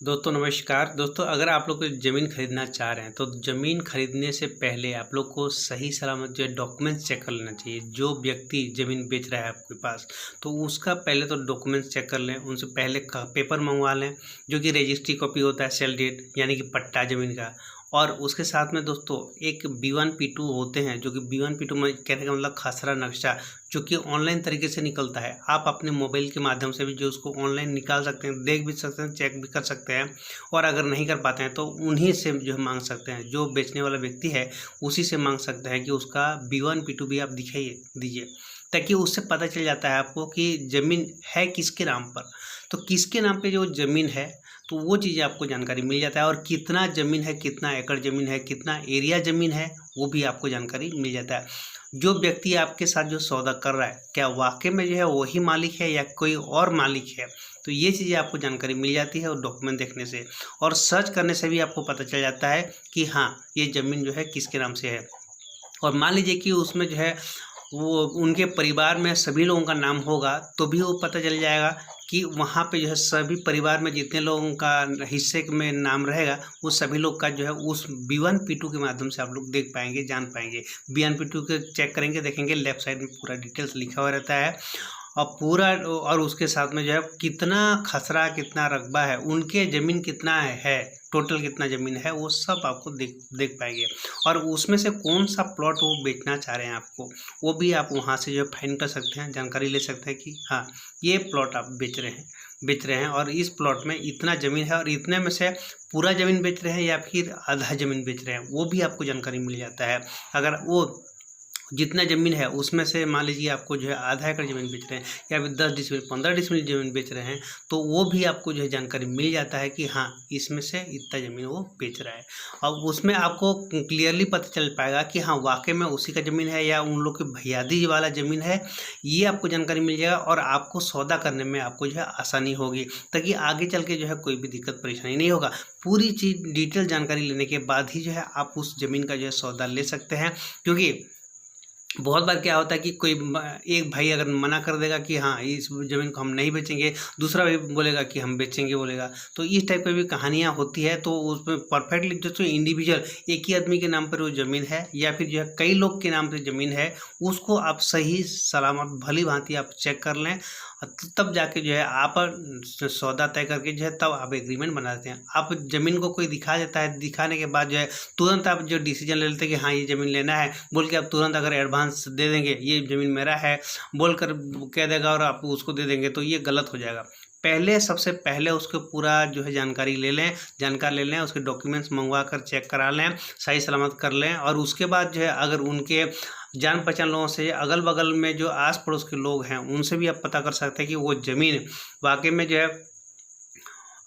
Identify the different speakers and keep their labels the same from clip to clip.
Speaker 1: दोस्तों नमस्कार। दोस्तों अगर आप लोग कोई ज़मीन खरीदना चाह रहे हैं तो ज़मीन खरीदने से पहले आप लोग को सही सलामत जो है डॉक्यूमेंट्स चेक कर लेना चाहिए। जो व्यक्ति ज़मीन बेच रहा है आपके पास तो उसका पहले तो डॉक्यूमेंट्स चेक कर लें। उनसे पहले का पेपर मंगवा लें जो कि रजिस्ट्री कॉपी होता है, सेल डीड यानी कि पट्टा ज़मीन का। और उसके साथ में दोस्तों एक B1 P2 होते हैं जो कि B1 P2 में कहने का मतलब खसरा नक्शा जो कि ऑनलाइन तरीके से निकलता है। आप अपने मोबाइल के माध्यम से भी जो उसको ऑनलाइन निकाल सकते हैं, देख भी सकते हैं, चेक भी कर सकते हैं। और अगर नहीं कर पाते हैं तो उन्हीं से जो है मांग सकते हैं। जो बेचने वाला व्यक्ति है उसी से मांग सकते हैं कि उसका B1 P2 भी आप दिखाइए दीजिए, ताकि उससे पता चल जाता है आपको कि ज़मीन है किसके नाम पर। तो किसके नाम पे जो ज़मीन है तो वो चीज़ें आपको जानकारी मिल जाता है। और कितना ज़मीन है, कितना एकड़ ज़मीन है, कितना एरिया ज़मीन है, वो भी आपको जानकारी मिल जाता है। जो व्यक्ति आपके साथ जो सौदा कर रहा है क्या वाकई में जो है वही मालिक है या कोई और मालिक है, तो ये चीज़ें आपको जानकारी मिल जाती है और डॉक्यूमेंट देखने से और सर्च करने से भी आपको पता चल जाता है कि हाँ ये ज़मीन जो है किसके नाम से है। और मान लीजिए कि उसमें जो है वो उनके परिवार में सभी लोगों का नाम होगा तो भी वो पता चल जाएगा कि वहाँ पे जो है सभी परिवार में जितने लोगों का हिस्से में नाम रहेगा वो सभी लोग का जो है उस B1 P2 के माध्यम से आप लोग देख पाएंगे, जान पाएंगे। B1 P2 के चेक करेंगे, देखेंगे लेफ्ट साइड में पूरा डिटेल्स लिखा हुआ रहता है और पूरा और उसके साथ में जो है कितना खसरा, कितना रकबा है, उनके ज़मीन कितना है, टोटल कितना ज़मीन है, वो सब आपको देख पाएंगे। और उसमें से कौन सा प्लॉट वो बेचना चाह रहे हैं आपको, वो भी आप वहाँ से जो है फाइंड कर सकते हैं, जानकारी ले सकते हैं कि हाँ ये प्लॉट आप बेच रहे हैं और इस प्लॉट में इतना ज़मीन है और इतने में से पूरा ज़मीन बेच रहे हैं या फिर आधा ज़मीन बेच रहे हैं, वो भी आपको जानकारी मिल जाता है। अगर वो जितना ज़मीन है उसमें से मान लीजिए आपको जो है आधा एकड़ ज़मीन बेच रहे हैं या फिर 10 डिसमिल 15 डिसमिल ज़मीन बेच रहे हैं तो वो भी आपको जो है जानकारी मिल जाता है कि हाँ इसमें से इतना ज़मीन वो बेच रहा है। और उसमें आपको क्लियरली पता चल पाएगा कि हाँ वाकई में उसी का ज़मीन है या उन लोग की भैयादी वाला ज़मीन है, ये आपको जानकारी मिल जाएगा और आपको सौदा करने में आपको जो है आसानी होगी, ताकि आगे चल के जो है कोई भी दिक्कत परेशानी नहीं होगा। पूरी चीज़ डिटेल जानकारी लेने के बाद ही जो है आप उस ज़मीन का जो है सौदा ले सकते हैं। क्योंकि बहुत बार क्या होता है कि कोई एक भाई अगर मना कर देगा कि हाँ इस ज़मीन को हम नहीं बेचेंगे, दूसरा भाई बोलेगा कि हम बेचेंगे बोलेगा, तो इस टाइप की भी कहानियाँ होती है। तो उसमें परफेक्टली जो इंडिविजुअल एक ही आदमी के नाम पर वो ज़मीन है या फिर जो है कई लोग के नाम पर ज़मीन है, उसको आप सही सलामत भली भांति आप चेक कर लें, तब जाके जो है आप सौदा तय करके जो है तब आप एग्रीमेंट बना देते हैं। आप ज़मीन को कोई दिखा देता है, दिखाने के बाद जो है तुरंत आप जो डिसीजन ले लेते हैं कि हाँ ये ज़मीन लेना है बोल के आप तुरंत अगर एडवांस दे देंगे ये ज़मीन मेरा है बोल कर कह देगा और आप उसको दे देंगे तो ये गलत हो जाएगा। पहले सबसे पहले उसको पूरा जो है जानकारी ले लें, उसके डॉक्यूमेंट्स मंगवा कर चेक करा लें, सही सलामत कर लें। और उसके बाद जो है अगर उनके जान पहचान लोगों से अगल बगल में जो आस पड़ोस के लोग हैं उनसे भी आप पता कर सकते हैं कि वो ज़मीन वाकई में जो है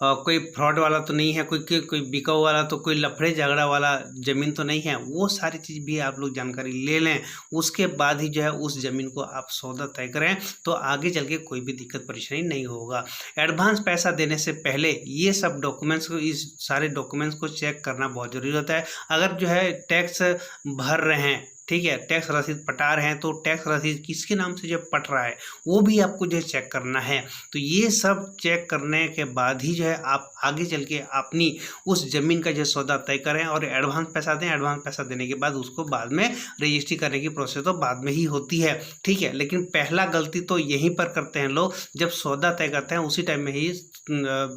Speaker 1: कोई फ्रॉड वाला तो नहीं है, कोई बिकाऊ वाला, तो कोई लफड़े झगड़ा वाला ज़मीन तो नहीं है। वो सारी चीज़ भी आप लोग जानकारी ले लें, उसके बाद ही जो है उस ज़मीन को आप सौदा तय करें, तो आगे चल के कोई भी दिक्कत परेशानी नहीं होगा। एडवांस पैसा देने से पहले ये सब डॉक्यूमेंट्स को, इस सारे डॉक्यूमेंट्स को चेक करना बहुत ज़रूरी होता है। अगर जो है टैक्स भर रहे हैं, ठीक है, टैक्स रसीद पटा रहे हैं, तो टैक्स रसीद किसके नाम से जो पट रहा है वो भी आपको जो है चेक करना है। तो ये सब चेक करने के बाद ही जो है आप आगे चल के अपनी उस ज़मीन का जो सौदा तय करें और एडवांस पैसा दें। एडवांस पैसा देने के बाद उसको बाद में रजिस्ट्री करने की प्रोसेस तो बाद में ही होती है, ठीक है। लेकिन पहला गलती तो यहीं पर करते हैं लोग, जब सौदा तय करते हैं उसी टाइम में ही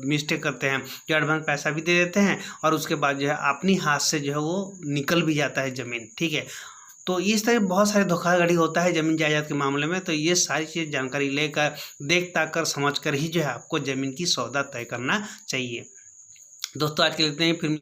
Speaker 1: मिस्टेक करते हैं, जो एडवांस पैसा भी दे देते हैं और उसके बाद जो है अपनी हाथ से जो है वो निकल भी जाता है ज़मीन, ठीक है। तो इस तरह बहुत सारे धोखाधड़ी होता है ज़मीन जायदाद के मामले में। तो ये सारी चीज़ जानकारी लेकर, देख ताक कर, समझ कर ही जो है आपको ज़मीन की सौदा तय करना चाहिए। दोस्तों आज के लिए इतना ही, फिर